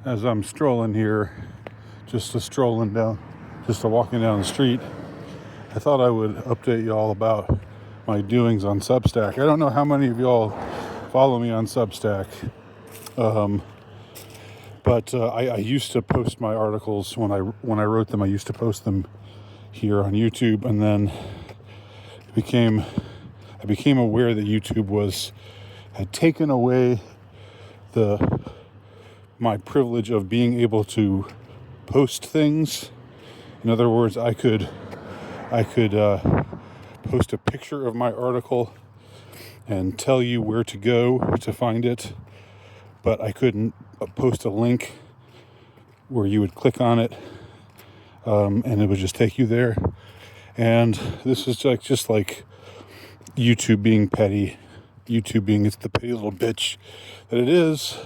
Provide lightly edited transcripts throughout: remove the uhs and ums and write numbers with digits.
As I'm strolling here, just walking down the street, I thought I would update y'all about my doings on Substack. I don't know how many of y'all follow me on Substack, but I used to post my articles when I wrote them. I used to post them here on YouTube, and then I became aware that YouTube had taken away my privilege of being able to post things. In other words, I could post a picture of my article and tell you where to go to find it, but I couldn't post a link where you would click on it, and it would just take you there. And this is just like YouTube being petty, it's the petty little bitch that it is,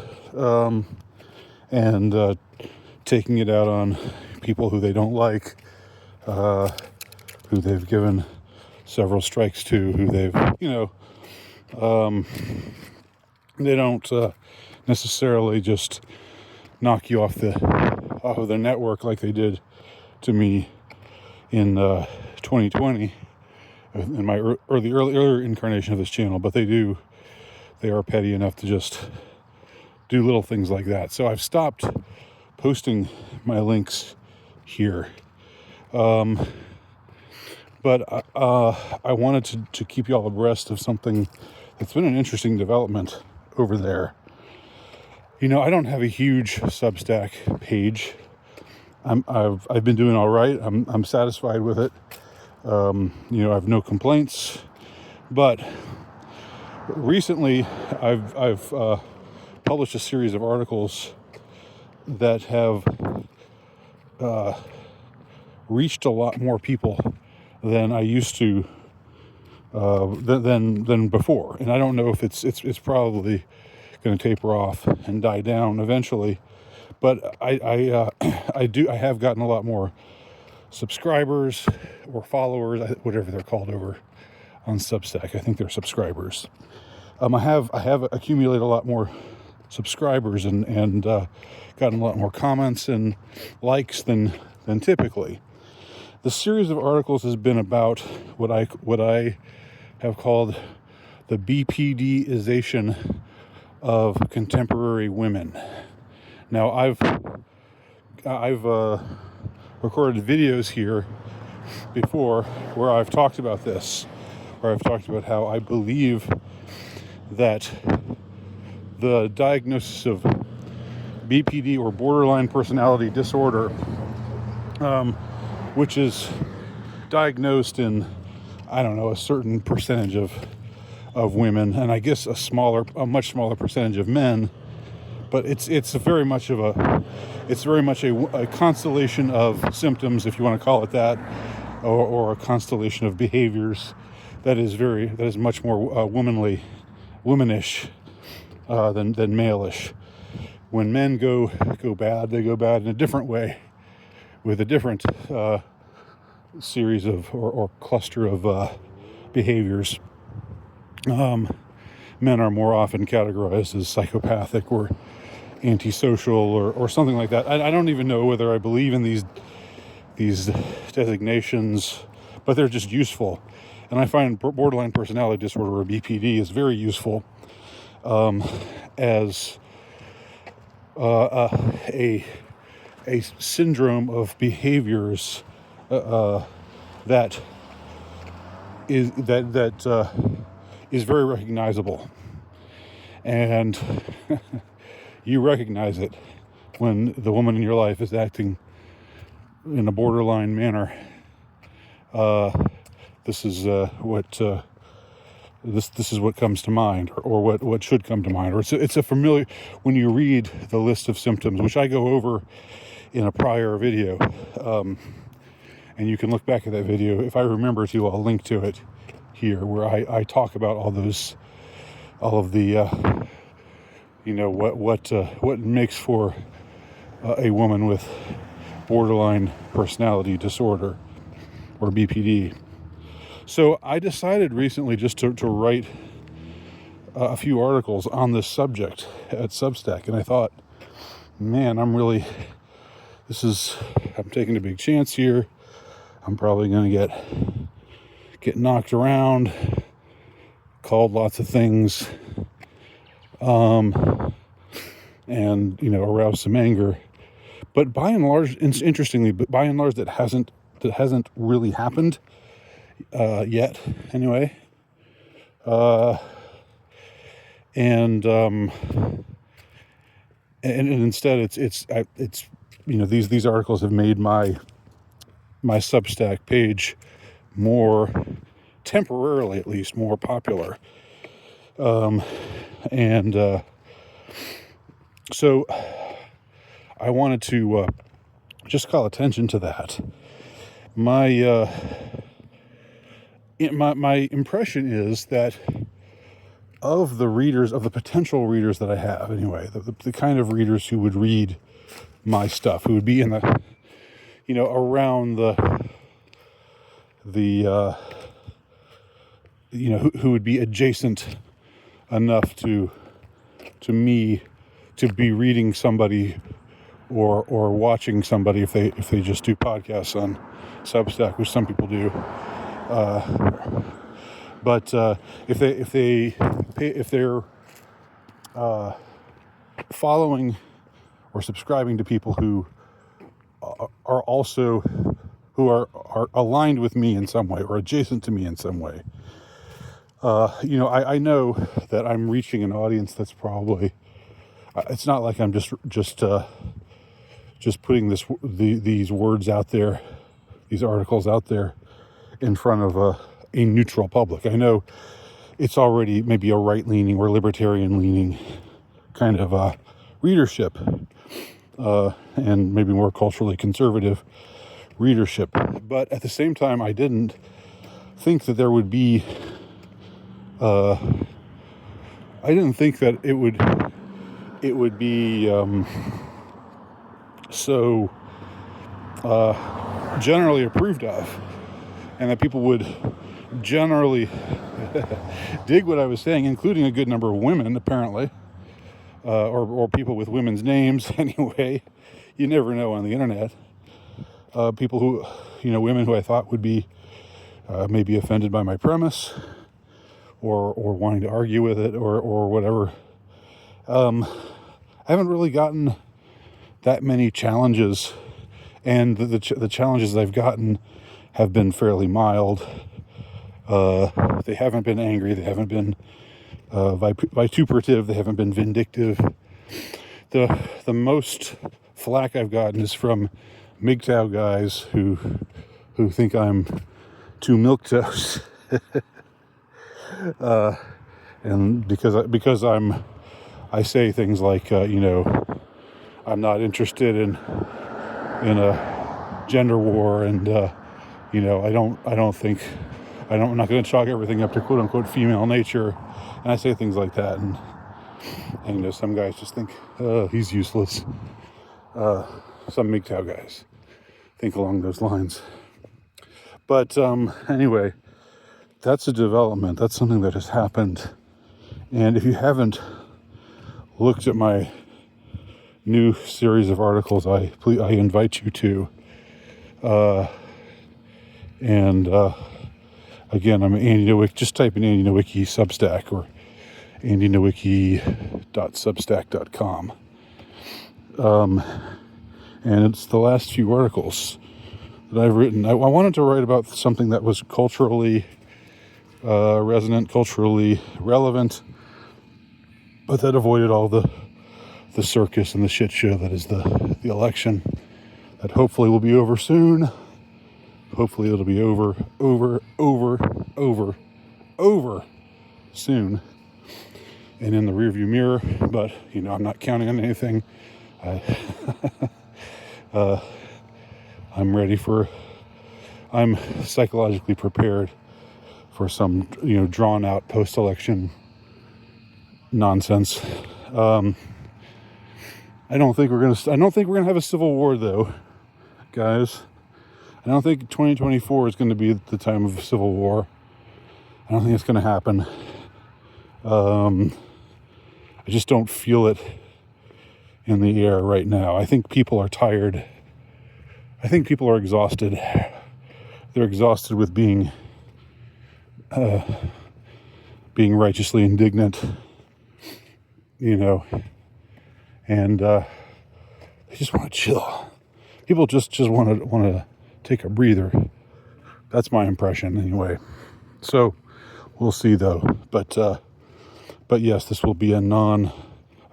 and taking it out on people who they don't like, who they've given several strikes to, who they've, they don't necessarily just knock you off of their network like they did to me in 2020 in my earlier incarnation of this channel. But they are petty enough to just do little things like that. So I've stopped posting my links here, but I wanted to keep y'all abreast of something that's been an interesting development over there. I don't have a huge Substack page. I've been doing all right. I'm satisfied with it. I have no complaints. But recently, I've published a series of articles that have reached a lot more people than I used to, than before. And I don't know if it's probably going to taper off and die down eventually, but I have gotten a lot more subscribers or followers, whatever they're called over on Substack. I think they're subscribers. I have accumulated a lot more subscribers and gotten a lot more comments and likes than typically. The series of articles has been about what I have called the BPD-ization of contemporary women. Now, I've recorded videos here before where I've talked about this, where I've talked about how I believe that the diagnosis of BPD, or borderline personality disorder, which is diagnosed in, a certain percentage of women, and I guess a much smaller percentage of men, but it's very much a constellation of symptoms, if you want to call it that, or a constellation of behaviors that is much more womanish than male-ish. When men go bad, they go bad in a different way, with a different series of or cluster of behaviors. Men are more often categorized as psychopathic or antisocial or something like that. I don't even know whether I believe in these designations, but they're just useful. And I find borderline personality disorder, or BPD, is very useful as a syndrome of behaviors that is very recognizable, and you recognize it when the woman in your life is acting in a borderline manner. This is what comes to mind, or what should come to mind, or it's a familiar, when you read the list of symptoms, which I go over in a prior video, and you can look back at that video. If I remember to, I'll link to it here, where I talk about all of the what makes for a woman with borderline personality disorder, or BPD. So I decided recently just to write a few articles on this subject at Substack, and I thought man, I'm taking a big chance here. I'm probably going to get knocked around, called lots of things, and, arouse some anger. But by and large, that hasn't really happened yet, anyway. And instead, it's these articles have made my Substack page more, temporarily at least, more popular. So I wanted to just call attention to that. My impression is that of the potential readers that I have, anyway, the kind of readers who would read my stuff, who would be in the, around who would be adjacent enough to me to be reading somebody or watching somebody if they just do podcasts on Substack, which some people do. But if they're following or subscribing to people who are aligned with me in some way or adjacent to me in some way, I know that I'm reaching an audience that's probably. It's not like I'm just putting these words out there, these articles out there in front of a neutral public. I know it's already maybe a right-leaning or libertarian-leaning kind of readership, and maybe more culturally conservative readership. But at the same time, I didn't think that there would be. I didn't think that it would be so generally approved of, and that people would generally dig what I was saying, including a good number of women, apparently, or people with women's names. Anyway, you never know on the internet. People who, women who I thought would be maybe offended by my premise, or wanting to argue with it, or whatever. I haven't really gotten that many challenges, and the challenges I've gotten have been fairly mild. They haven't been angry. They haven't been vituperative. They haven't been vindictive. The most flack I've gotten is from MGTOW guys who think I'm too milquetoast, and because I say things like, I'm not interested in a gender war, and I'm not going to chalk everything up to quote unquote female nature, and I say things like that, and some guys just think he's useless. Some MGTOW guys think along those lines. But anyway, that's a development. That's something that has happened, and if you haven't looked at my new series of articles, I invite you to. Again, I'm Andy Nowicki. Just type in Andy Nowicki Substack or andynowicki.substack.com. And it's the last few articles that I've written. I wanted to write about something that was culturally resonant, culturally relevant, but that avoided all the circus and the shit show that is the election, that hopefully will be over soon. Hopefully it'll be over soon and in the rearview mirror, but I'm not counting on anything. I'm psychologically prepared for some drawn out post-election nonsense. I don't think we're gonna have a civil war, though, guys. I don't think 2024 is going to be the time of a civil war. I don't think it's going to happen. I just don't feel it in the air right now. I think people are tired. I think people are exhausted. They're exhausted with being righteously indignant, and they just want to chill. People just want to take a breather. That's my impression, anyway. So we'll see, though. But yes, this will be a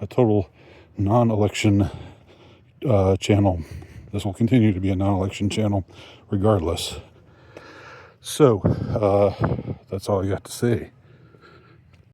total non-election channel. This will continue to be a non-election channel, regardless. So that's all I got to say.